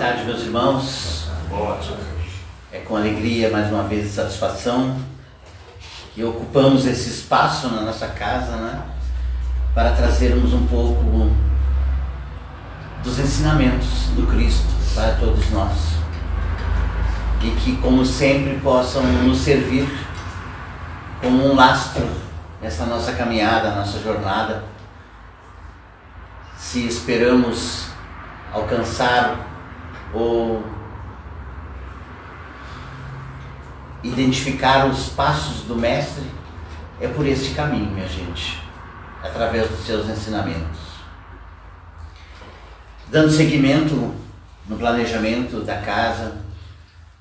tarde, meus irmãos. É com alegria, mais uma vez, e satisfação que ocupamos esse espaço na nossa casa, né, para trazermos um pouco dos ensinamentos do Cristo para todos nós. E que, como sempre, possam nos servir como um lastro nessa nossa caminhada, nossa jornada. Se esperamos alcançar ou identificar os passos do Mestre, é por este caminho, minha gente, através dos seus ensinamentos. Dando seguimento no planejamento da casa,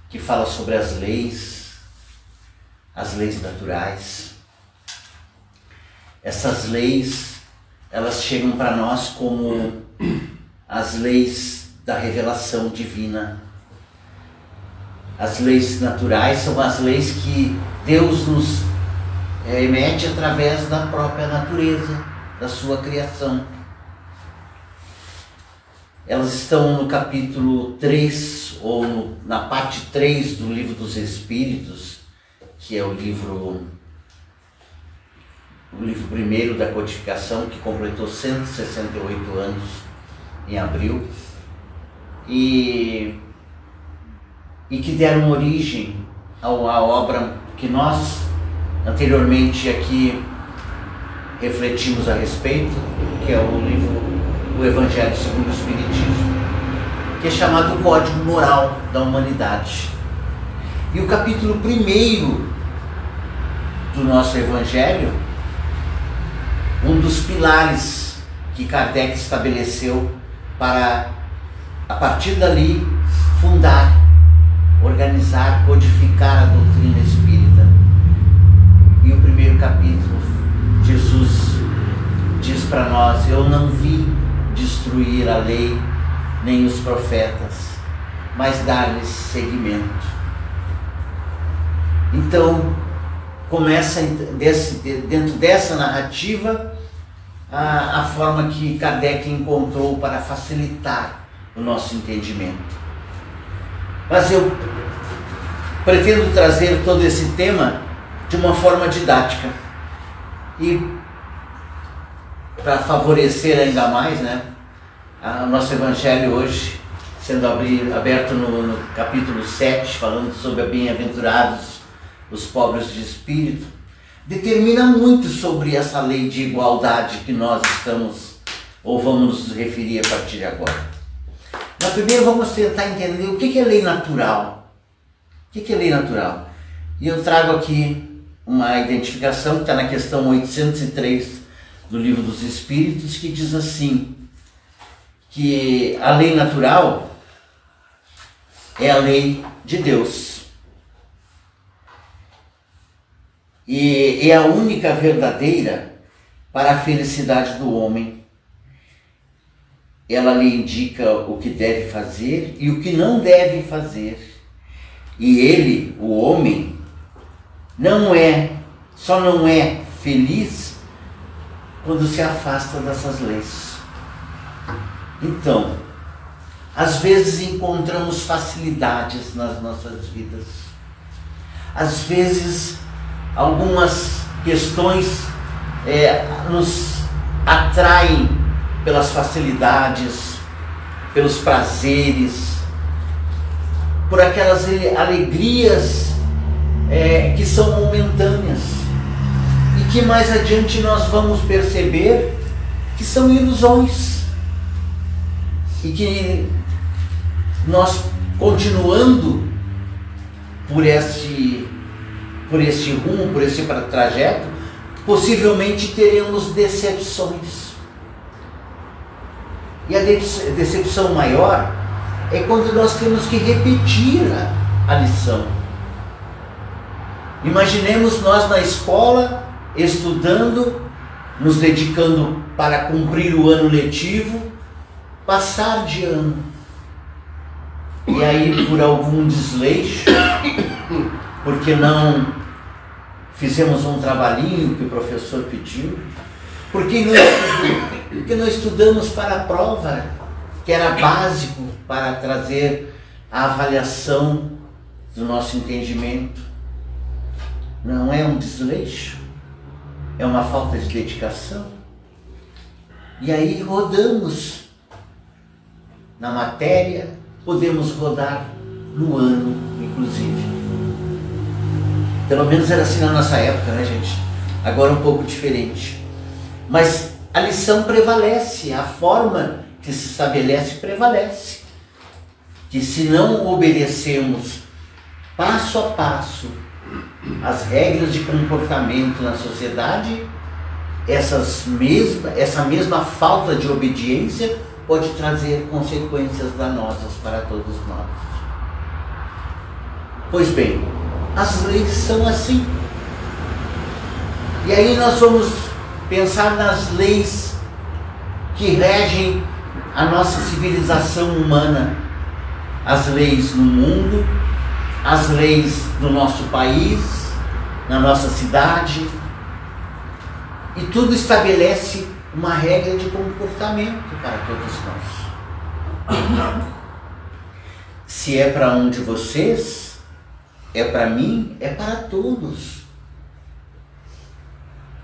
que fala sobre as leis naturais. Essas leis, elas chegam para nós como as leis da revelação divina. As leis naturais são as leis que Deus nos emite através da própria natureza, da sua criação. Elas estão no capítulo 3, ou na parte 3 do Livro dos Espíritos, que é o livro primeiro da codificação, que completou 168 anos em abril, e que deram origem à obra que nós anteriormente aqui refletimos a respeito, que é o livro O Evangelho segundo o Espiritismo, que é chamado o Código Moral da Humanidade. E o capítulo 1º do nosso Evangelho, um dos pilares que Kardec estabeleceu para, a partir dali, fundar, organizar, codificar a doutrina espírita. E o primeiro capítulo, Jesus diz para nós: eu não vim destruir a lei nem os profetas, mas dar-lhes seguimento. Então, começa dentro dessa narrativa a forma que Kardec encontrou para facilitar o nosso entendimento. Mas eu pretendo trazer todo esse tema de uma forma didática e para favorecer ainda mais, né, o nosso Evangelho hoje, sendo aberto no capítulo 7, falando sobre bem-aventurados os pobres de espírito, determina muito sobre essa lei de igualdade que nós estamos, ou vamos nos referir a partir de agora. Mas primeiro vamos tentar entender o que é lei natural. O que é lei natural? E eu trago aqui uma identificação que está na questão 803 do Livro dos Espíritos, que diz assim, que a lei natural é a lei de Deus. E é a única verdadeira para a felicidade do homem. Ela lhe indica o que deve fazer e o que não deve fazer. E ele, o homem, só não é feliz quando se afasta dessas leis. Então, às vezes encontramos facilidades nas nossas vidas. Às vezes, algumas questões nos atraem pelas facilidades, pelos prazeres, por aquelas alegrias que são momentâneas e que mais adiante nós vamos perceber que são ilusões e que nós, continuando por este rumo, por esse trajeto, possivelmente teremos decepções. E a decepção maior é quando nós temos que repetir a lição. Imaginemos nós na escola, estudando, nos dedicando para cumprir o ano letivo, passar de ano. E aí, por algum desleixo, porque não fizemos um trabalhinho que o professor pediu, porque não estudamos para a prova, que era básico para trazer a avaliação do nosso entendimento, não é um desleixo, é uma falta de dedicação. E aí rodamos na matéria, podemos rodar no ano, inclusive. Pelo menos era assim na nossa época, né, gente? Agora um pouco diferente. Mas a lição prevalece, a forma que se estabelece prevalece. Que se não obedecermos passo a passo as regras de comportamento na sociedade, essa mesma falta de obediência pode trazer consequências danosas para todos nós. Pois bem, as leis são assim. E aí nós vamos pensar nas leis que regem a nossa civilização humana, as leis no mundo, as leis no nosso país, na nossa cidade, e tudo estabelece uma regra de comportamento para todos nós. Se é para um de vocês, é para mim, é para todos.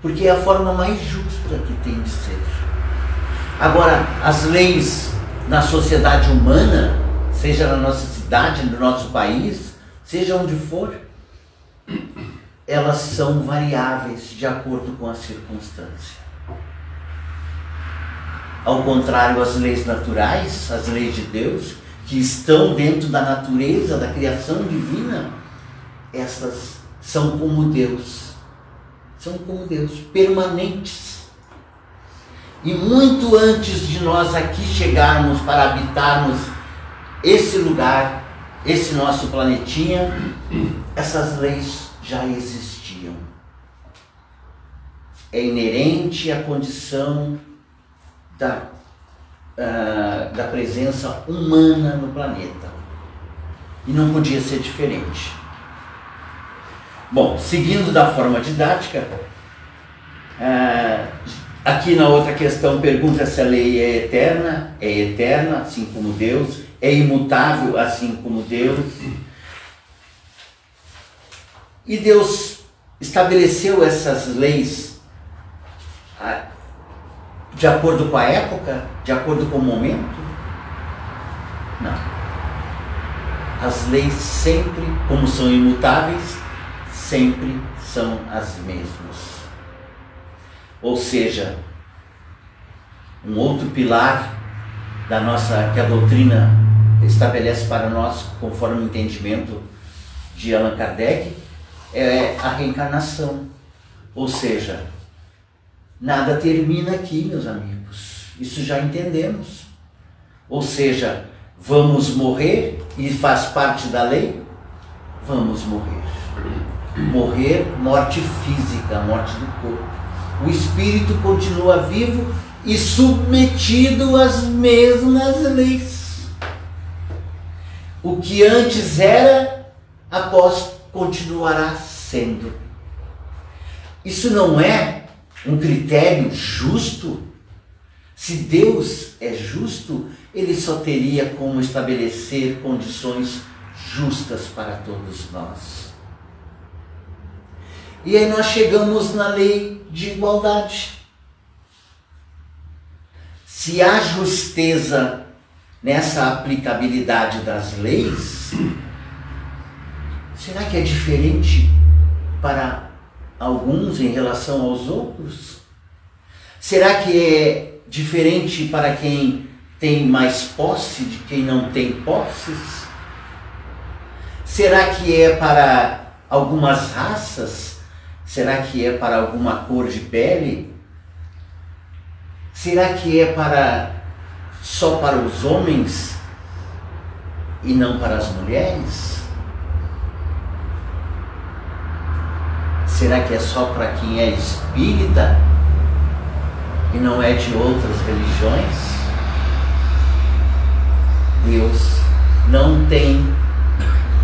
Porque é a forma mais justa que tem de ser. Agora, as leis na sociedade humana, seja na nossa cidade, no nosso país, seja onde for, elas são variáveis de acordo com a circunstância. Ao contrário, as leis naturais, as leis de Deus, que estão dentro da natureza, da criação divina, essas são como Deus, permanentes. E muito antes de nós aqui chegarmos para habitarmos esse lugar, esse nosso planetinha, essas leis já existiam. É inerente à condição da presença humana no planeta. E não podia ser diferente. Bom, seguindo da forma didática, aqui na outra questão pergunta se a lei é eterna, assim como Deus, é imutável, assim como Deus. E Deus estabeleceu essas leis de acordo com a época, de acordo com o momento? Não. As leis sempre, como são imutáveis, sempre são as mesmas. Ou seja, um outro pilar da nossa, que a doutrina estabelece para nós, conforme o entendimento de Allan Kardec, é a reencarnação. Ou seja, nada termina aqui, meus amigos. Isso já entendemos. Ou seja, vamos morrer e faz parte da lei? Vamos morrer. Morrer, morte física, morte do corpo. O espírito continua vivo e submetido às mesmas leis. O que antes era, após continuará sendo. Isso não é um critério justo? Se Deus é justo, Ele só teria como estabelecer condições justas para todos nós. E aí nós chegamos na lei de igualdade. Se há justeza nessa aplicabilidade das leis, será que é diferente para alguns em relação aos outros? Será que é diferente para quem tem mais posse de quem não tem posses? Será que é para algumas raças? Será que é para alguma cor de pele? Será que é só para os homens e não para as mulheres? Será que é só para quem é espírita e não é de outras religiões? Deus não tem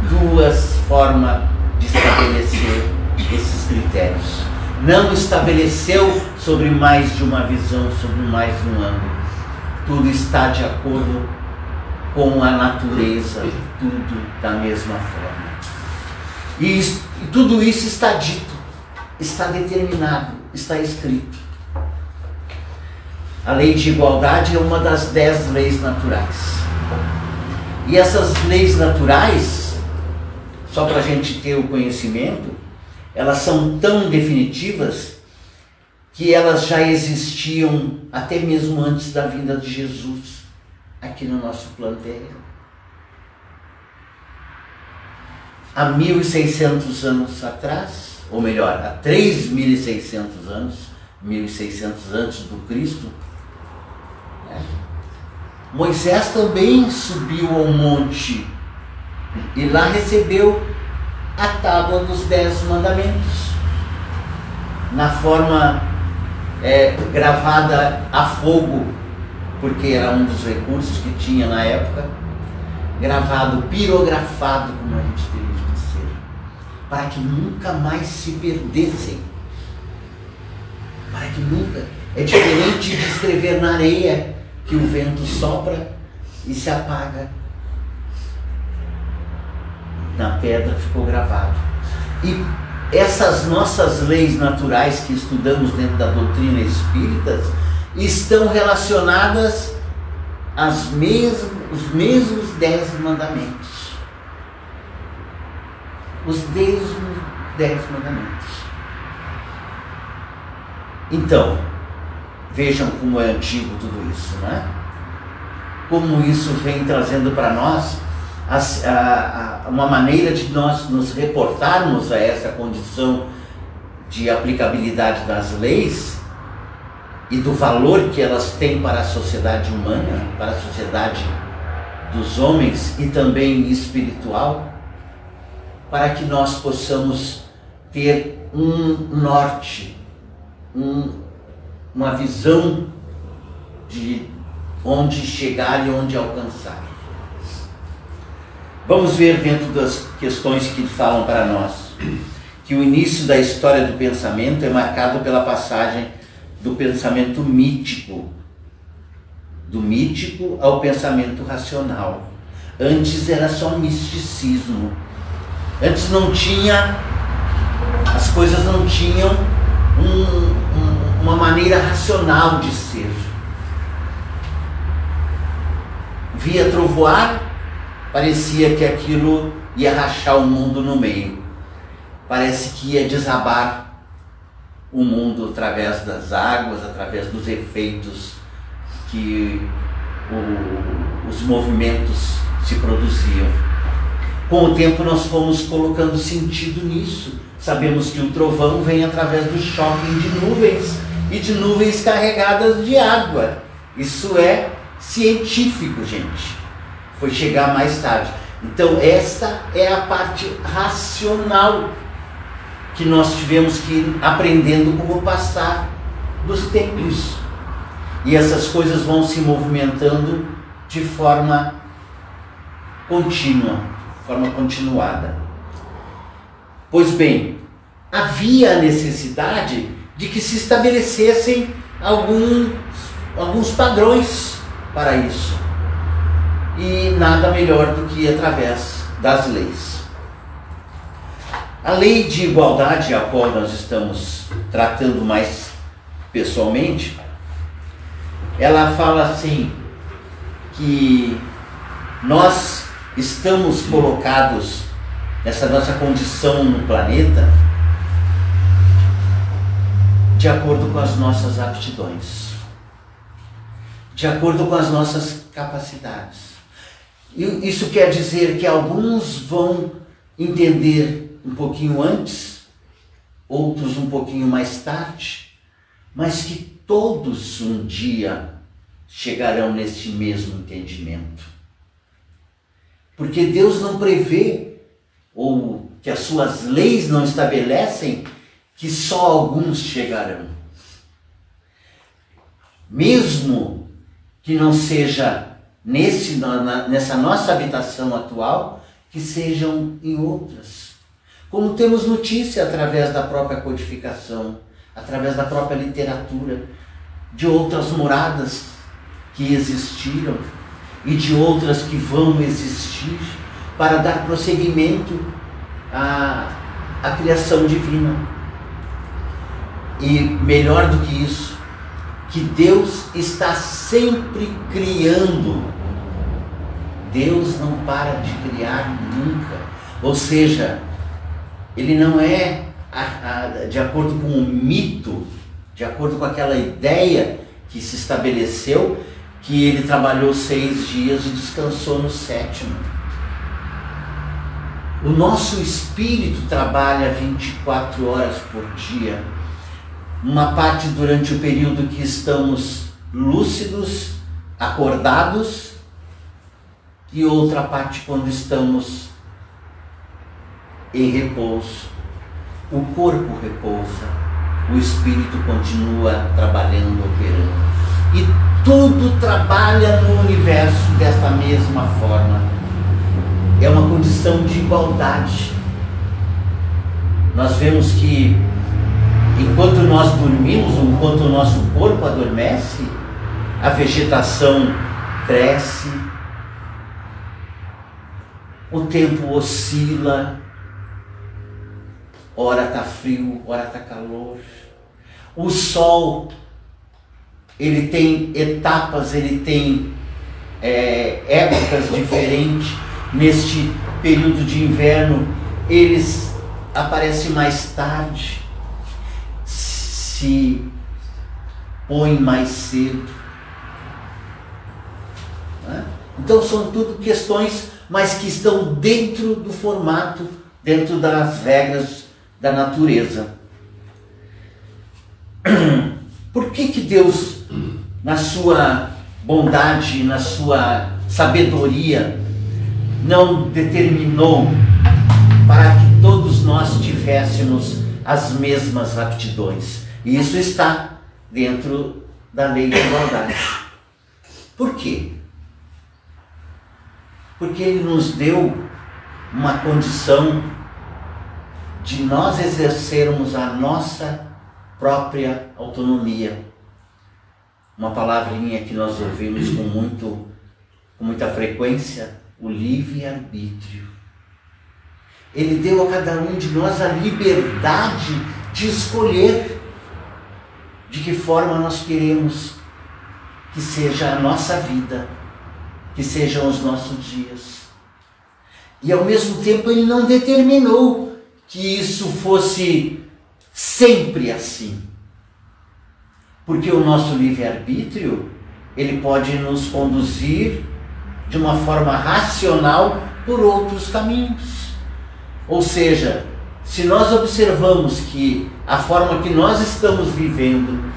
duas formas de estabelecer esses critérios. Não estabeleceu sobre mais de uma visão, sobre mais de um ângulo. tudo está de acordo com a natureza, tudo da mesma forma. E tudo isso está dito, está determinado, está escrito. A lei de igualdade é uma das 10 leis naturais. E essas leis naturais, só para a gente ter o conhecimento, elas são tão definitivas que elas já existiam até mesmo antes da vinda de Jesus aqui no nosso plano terreno. Há 1.600 anos atrás, ou melhor, há 3.600 anos, 1.600 antes do Cristo, Moisés também subiu ao monte e lá recebeu a tábua dos 10 mandamentos, na forma gravada a fogo, porque era um dos recursos que tinha na época, gravado, pirografado, como a gente deveria dizer, para que nunca mais se perdessem, para que nunca. É diferente de escrever na areia, que o vento sopra e se apaga. Na pedra ficou gravado. E essas nossas leis naturais que estudamos dentro da doutrina espírita estão relacionadas os mesmos 10 mandamentos. Os mesmos 10 mandamentos. Então, vejam como é antigo tudo isso, né? Como isso vem trazendo para nós uma maneira de nós nos reportarmos a essa condição de aplicabilidade das leis e do valor que elas têm para a sociedade humana, para a sociedade dos homens e também espiritual, para que nós possamos ter um norte, uma visão de onde chegar e onde alcançar. Vamos ver dentro das questões que falam para nós que o início da história do pensamento é marcado pela passagem do pensamento mítico, do mítico ao pensamento racional. Antes era só misticismo. Antes não tinha, as coisas não tinham uma maneira racional de ser. Via trovoar, parecia que aquilo ia rachar o mundo no meio. Parece que ia desabar o mundo através das águas, através dos efeitos que os movimentos se produziam. Com o tempo nós fomos colocando sentido nisso. Sabemos que o trovão vem através do choque de nuvens e de nuvens carregadas de água. Isso é científico, gente. Foi chegar mais tarde. Então esta é a parte racional que nós tivemos que ir aprendendo com o passar dos tempos. E essas coisas vão se movimentando de forma contínua, forma continuada. Pois bem, havia a necessidade de que se estabelecessem alguns padrões para isso. E nada melhor do que através das leis. A lei de igualdade, a qual nós estamos tratando mais pessoalmente, ela fala assim, que nós estamos colocados nessa nossa condição no planeta de acordo com as nossas aptidões, de acordo com as nossas capacidades. E isso quer dizer que alguns vão entender um pouquinho antes, outros um pouquinho mais tarde, mas que todos um dia chegarão neste mesmo entendimento. Porque Deus não prevê, ou que as suas leis não estabelecem, que só alguns chegarão. Mesmo que não seja nessa nossa habitação atual, que sejam em outras. Como temos notícia através da própria codificação, através da própria literatura, de outras moradas que existiram e de outras que vão existir, para dar prosseguimento à criação divina. E melhor do que isso, que Deus está sempre criando. Deus não para de criar nunca. Ou seja, Ele não é de acordo com o mito, de acordo com aquela ideia que se estabeleceu, que Ele trabalhou 6 dias e descansou no 7º. O nosso espírito trabalha 24 horas por dia. Uma parte durante o período que estamos lúcidos, acordados, e outra parte quando estamos em repouso. O corpo repousa, o espírito continua trabalhando, operando. E tudo trabalha no universo dessa mesma forma. É uma condição de igualdade. Nós vemos que enquanto nós dormimos, enquanto o nosso corpo adormece, a vegetação cresce, o tempo oscila, ora está frio, ora está calor. O sol, ele tem etapas, ele tem épocas diferentes. Neste período de inverno, eles aparecem mais tarde, se põem mais cedo. Então são tudo questões, mas que estão dentro do formato, dentro das regras da natureza. Por que Deus, na sua bondade, na sua sabedoria, não determinou para que todos nós tivéssemos as mesmas aptidões? E isso está dentro da lei de igualdade. Por quê? Porque Ele nos deu uma condição de nós exercermos a nossa própria autonomia. Uma palavrinha que nós ouvimos com muita frequência, o livre-arbítrio. Ele deu a cada um de nós a liberdade de escolher de que forma nós queremos que seja a nossa vida, que sejam os nossos dias. E ao mesmo tempo Ele não determinou que isso fosse sempre assim. Porque o nosso livre-arbítrio, ele pode nos conduzir de uma forma racional por outros caminhos. Ou seja, se nós observamos que a forma que nós estamos vivendo,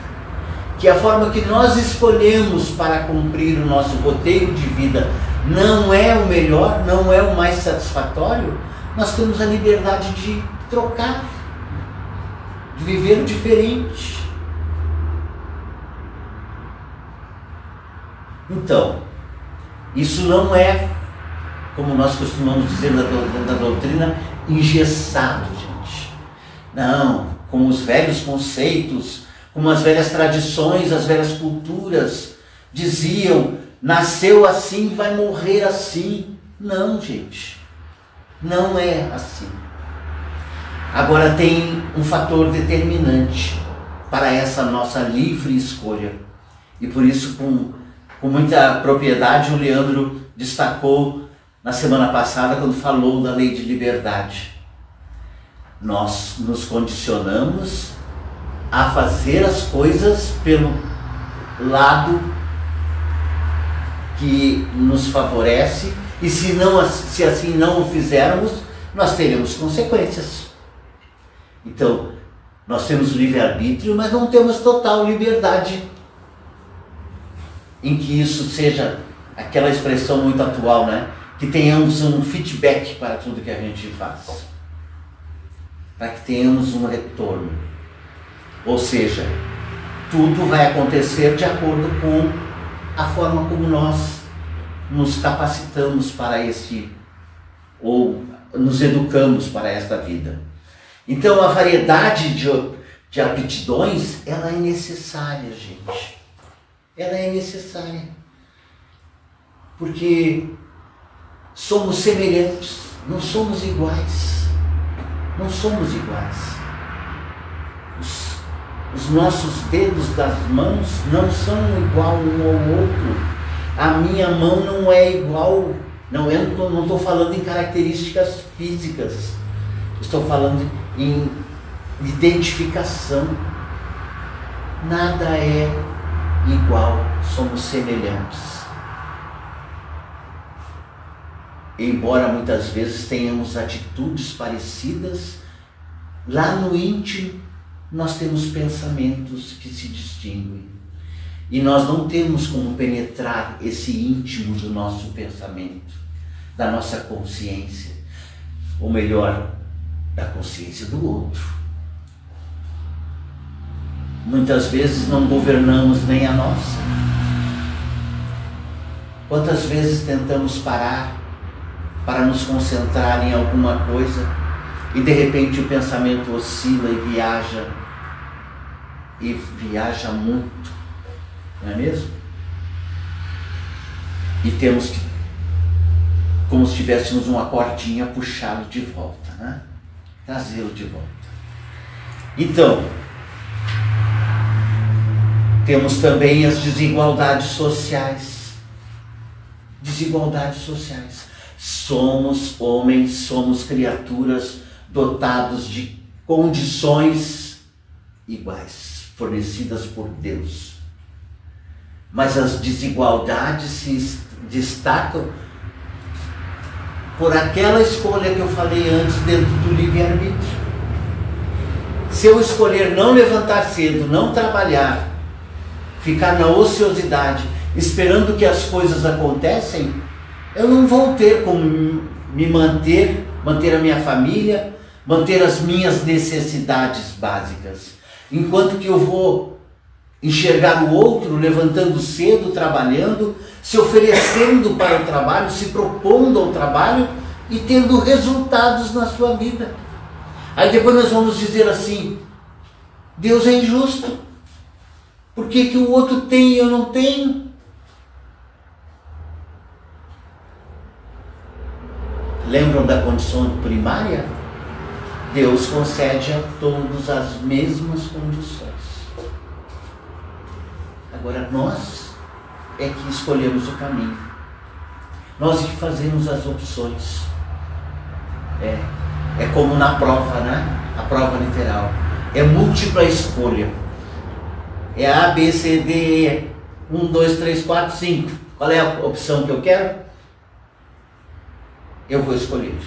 que a forma que nós escolhemos para cumprir o nosso roteiro de vida não é o melhor, não é o mais satisfatório, nós temos a liberdade de trocar, de viver diferente. Então, isso não é, como nós costumamos dizer da doutrina, engessado, gente. Não, como os velhos conceitos, como as velhas tradições, as velhas culturas diziam, nasceu assim, vai morrer assim. Não, gente, não é assim. Agora tem um fator determinante para essa nossa livre escolha. E por isso, com muita propriedade, o Leandro destacou na semana passada, quando falou da lei de liberdade. Nós nos condicionamos a fazer as coisas pelo lado que nos favorece, e se assim não o fizermos, nós teremos consequências. Então, nós temos livre-arbítrio, mas não temos total liberdade, em que isso seja aquela expressão muito atual, né? Que tenhamos um feedback para tudo que a gente faz, para que tenhamos um retorno. Ou seja, tudo vai acontecer de acordo com a forma como nós nos capacitamos para ou nos educamos para esta vida. Então a variedade de aptidões, ela é necessária, gente. Ela é necessária. Porque somos semelhantes, não somos iguais. Não somos iguais. Os nossos dedos das mãos não são igual um ao outro. A minha mão não é igual. Não estou falando em características físicas. Estou falando em identificação. Nada é igual, somos semelhantes. Embora muitas vezes tenhamos atitudes parecidas, lá no íntimo nós temos pensamentos que se distinguem. E nós não temos como penetrar esse íntimo do nosso pensamento, da nossa consciência, ou melhor, da consciência do outro. Muitas vezes não governamos nem a nossa. Quantas vezes tentamos parar para nos concentrar em alguma coisa e de repente o pensamento oscila e viaja muito, não é mesmo? E temos que, como se tivéssemos uma cordinha, puxá-lo de volta, né? Trazê-lo de volta. Então, temos também as desigualdades sociais. Desigualdades sociais. Somos homens, somos criaturas dotados de condições iguais, fornecidas por Deus. Mas as desigualdades se destacam por aquela escolha que eu falei antes dentro do livre-arbítrio. Se eu escolher não levantar cedo, não trabalhar, ficar na ociosidade, esperando que as coisas acontecem, eu não vou ter como me manter a minha família, manter as minhas necessidades básicas. Enquanto que eu vou enxergar o outro levantando cedo, trabalhando, se oferecendo para o trabalho, se propondo ao trabalho e tendo resultados na sua vida. Aí depois nós vamos dizer assim: Deus é injusto. Por que o outro tem e eu não tenho? Lembram da condição primária? Deus concede a todos as mesmas condições. Agora nós é que escolhemos o caminho. Nós é que fazemos as opções. É como na prova, né? A prova literal. É múltipla escolha. É A, B, C, D, E. 1, 2, 3, 4, 5. Qual é a opção que eu quero? Eu vou escolher.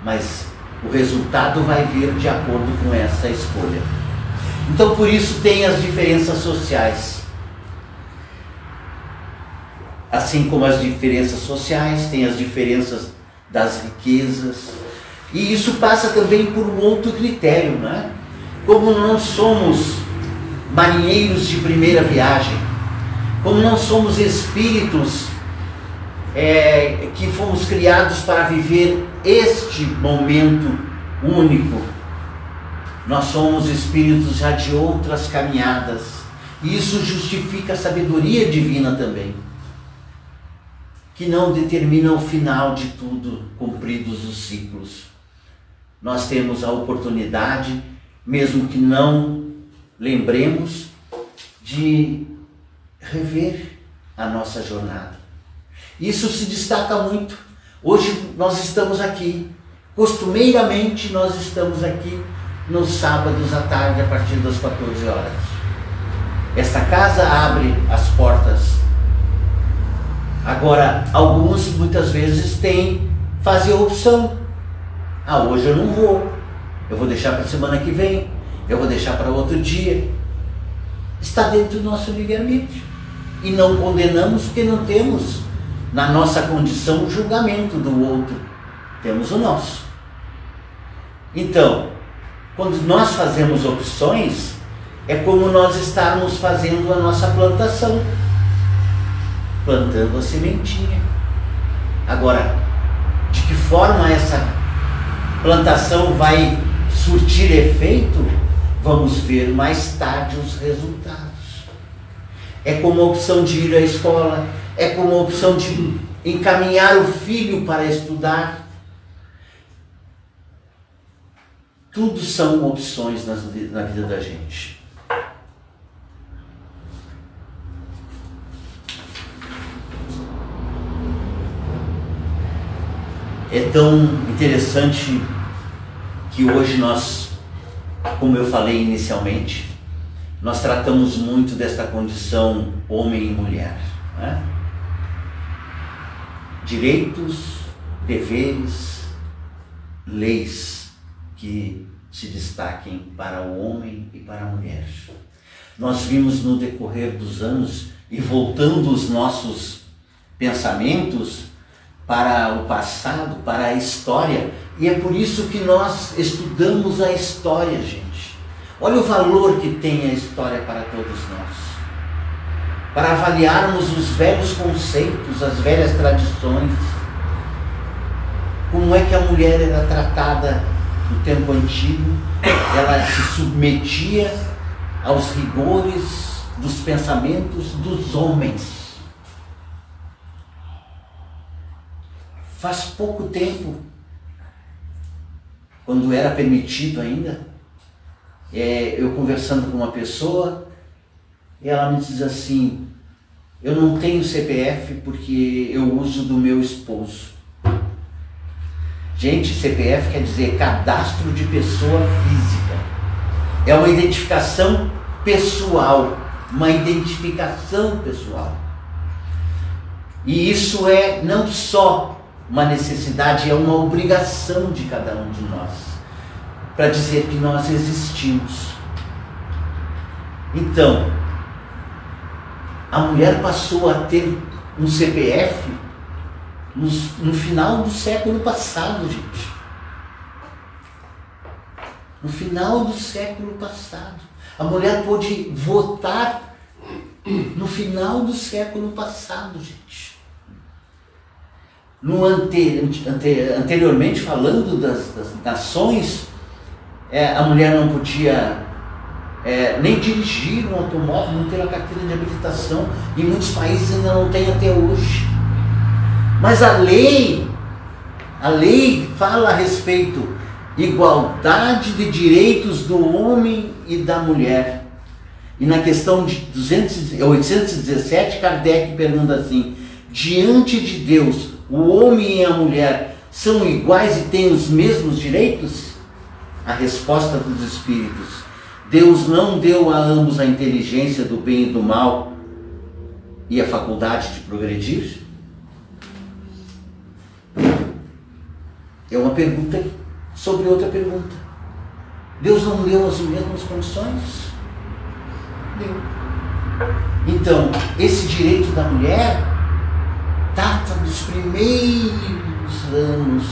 Mas o resultado vai vir de acordo com essa escolha. Então por isso tem as diferenças sociais. Assim como as diferenças sociais, tem as diferenças das riquezas. E isso passa também por um outro critério, né? Como não somos marinheiros de primeira viagem, como não somos espíritos que fomos criados para viver este momento único, nós somos espíritos já de outras caminhadas, e isso justifica a sabedoria divina também, que não determina o final de tudo, cumpridos os ciclos. Nós temos a oportunidade, mesmo que não lembremos, de rever a nossa jornada. Isso se destaca muito. Hoje nós estamos aqui, costumeiramente nós estamos aqui nos sábados à tarde, a partir das 14 horas. Esta casa abre as portas. Agora, alguns muitas vezes fazem a opção. Hoje eu não vou, eu vou deixar para a semana que vem, eu vou deixar para outro dia. Está dentro do nosso livre-arbítrio. E não condenamos porque não temos na nossa condição o julgamento do outro. Temos o nosso. Então, quando nós fazemos opções, é como nós estarmos fazendo a nossa plantação, plantando a sementinha. Agora, de que forma essa plantação vai surtir efeito, vamos ver mais tarde os resultados. É como a opção de ir à escola, é como a opção de encaminhar o filho para estudar. Tudo são opções na vida da gente. É tão interessante que hoje nós, como eu falei inicialmente, nós tratamos muito desta condição homem e mulher, né? Direitos, deveres, leis que se destaquem para o homem e para a mulher. Nós vimos no decorrer dos anos, e voltando os nossos pensamentos para o passado, para a história, e é por isso que nós estudamos a história, gente. Olha o valor que tem a história para todos nós. Para avaliarmos os velhos conceitos, as velhas tradições. Como é que a mulher era tratada no tempo antigo? Ela se submetia aos rigores dos pensamentos dos homens. Faz pouco tempo, quando era permitido ainda, eu conversando com uma pessoa, e ela me diz assim: eu não tenho CPF porque eu uso do meu esposo. Gente, CPF quer dizer cadastro de pessoa física. É uma identificação pessoal, uma identificação pessoal. E isso é não só uma necessidade, é uma obrigação de cada um de nós, para dizer que nós existimos. Então, a mulher passou a ter um CPF no final do século passado, gente. No final do século passado. A mulher pôde votar no final do século passado, gente. Anteriormente, falando das nações, a mulher não podia nem dirigir um automóvel, não ter a carteira de habilitação. Em muitos países ainda não tem até hoje. Mas a lei fala a respeito de igualdade de direitos do homem e da mulher. E na questão de 817, Kardec pergunta assim: diante de Deus, o homem e a mulher são iguais e têm os mesmos direitos? A resposta dos espíritos: Deus não deu a ambos a inteligência do bem e do mal e a faculdade de progredir? É uma pergunta sobre outra pergunta. Deus não deu as mesmas condições? Deu. Então, esse direito da mulher data dos primeiros anos,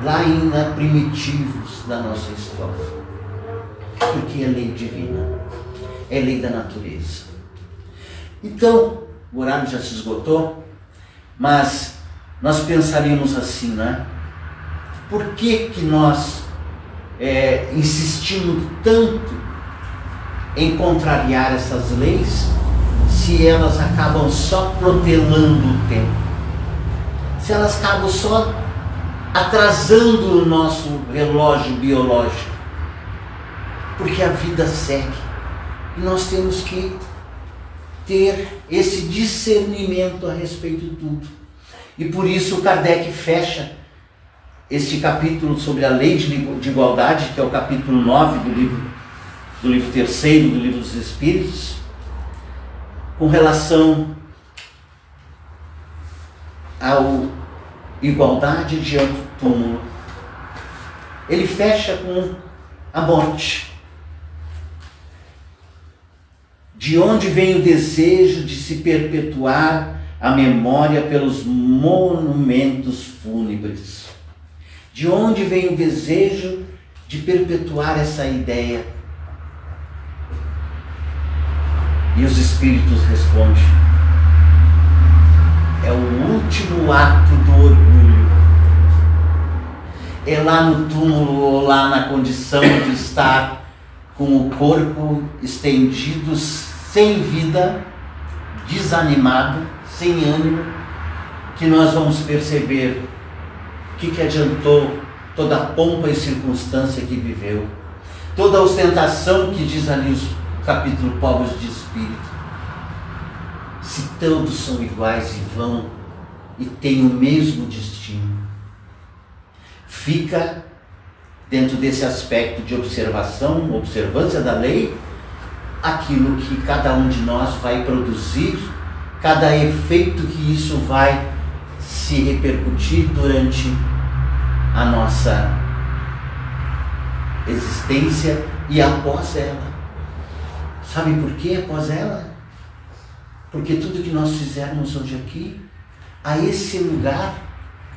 lá ainda primitivos da nossa história. Porque é lei divina, é lei da natureza. Então, o horário já se esgotou, mas nós pensaríamos assim, né? Por que nós insistimos tanto em contrariar essas leis, se elas acabam só protelando o tempo? Se elas acabam só atrasando o nosso relógio biológico? Porque a vida segue. E nós temos que ter esse discernimento a respeito de tudo. E por isso Kardec fecha este capítulo sobre a lei de igualdade, que é o capítulo 9 do livro 3º do Livro dos Espíritos, com relação à igualdade diante do túmulo. Ele fecha com a morte. De onde vem o desejo de se perpetuar a memória pelos monumentos fúnebres? De onde vem o desejo de perpetuar essa ideia? E os espíritos respondem: é o último ato do orgulho. É lá no túmulo, ou lá na condição de estar com o corpo estendido, sem vida, desanimado, sem ânimo, que nós vamos perceber o que adiantou toda a pompa e circunstância que viveu, toda a ostentação que diz ali o capítulo Pobres de Espírito, se todos são iguais e vão e têm o mesmo destino. Fica dentro desse aspecto de observação, observância da lei, aquilo que cada um de nós vai produzir, cada efeito que isso vai se repercutir durante a nossa existência e após ela. Sabe por que após ela? Porque tudo que nós fizermos hoje aqui, a esse lugar,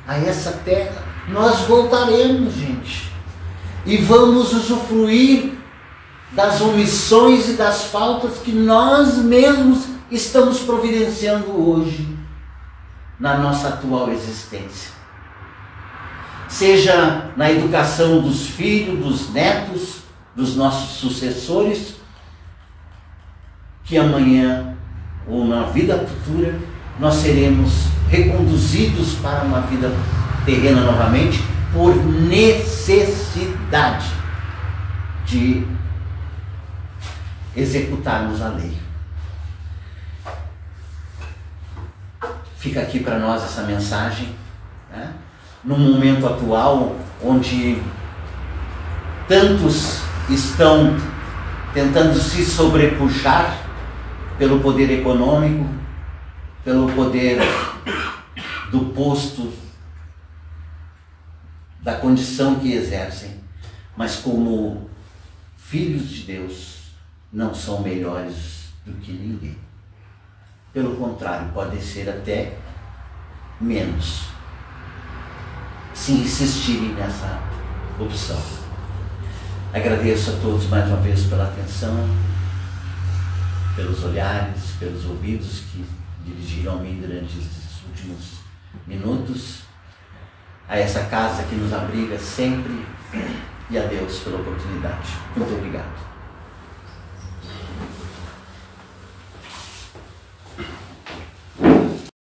a essa terra, nós voltaremos, gente. E vamos usufruir das omissões e das faltas que nós mesmos estamos providenciando hoje na nossa atual existência. Seja na educação dos filhos, dos netos, dos nossos sucessores, que amanhã ou na vida futura nós seremos reconduzidos para uma vida terrena novamente por necessidade de executarmos a lei. Fica aqui para nós essa mensagem, né? Num momento atual onde tantos estão tentando se sobrepujar pelo poder econômico, pelo poder do posto, da condição que exercem, mas como filhos de Deus não são melhores do que ninguém. Pelo contrário, podem ser até menos, se insistirem nessa opção. Agradeço a todos mais uma vez pela atenção, pelos olhares, pelos ouvidos que dirigiram a mim durante esses últimos minutos, a essa casa que nos abriga sempre, e a Deus pela oportunidade. Muito obrigado.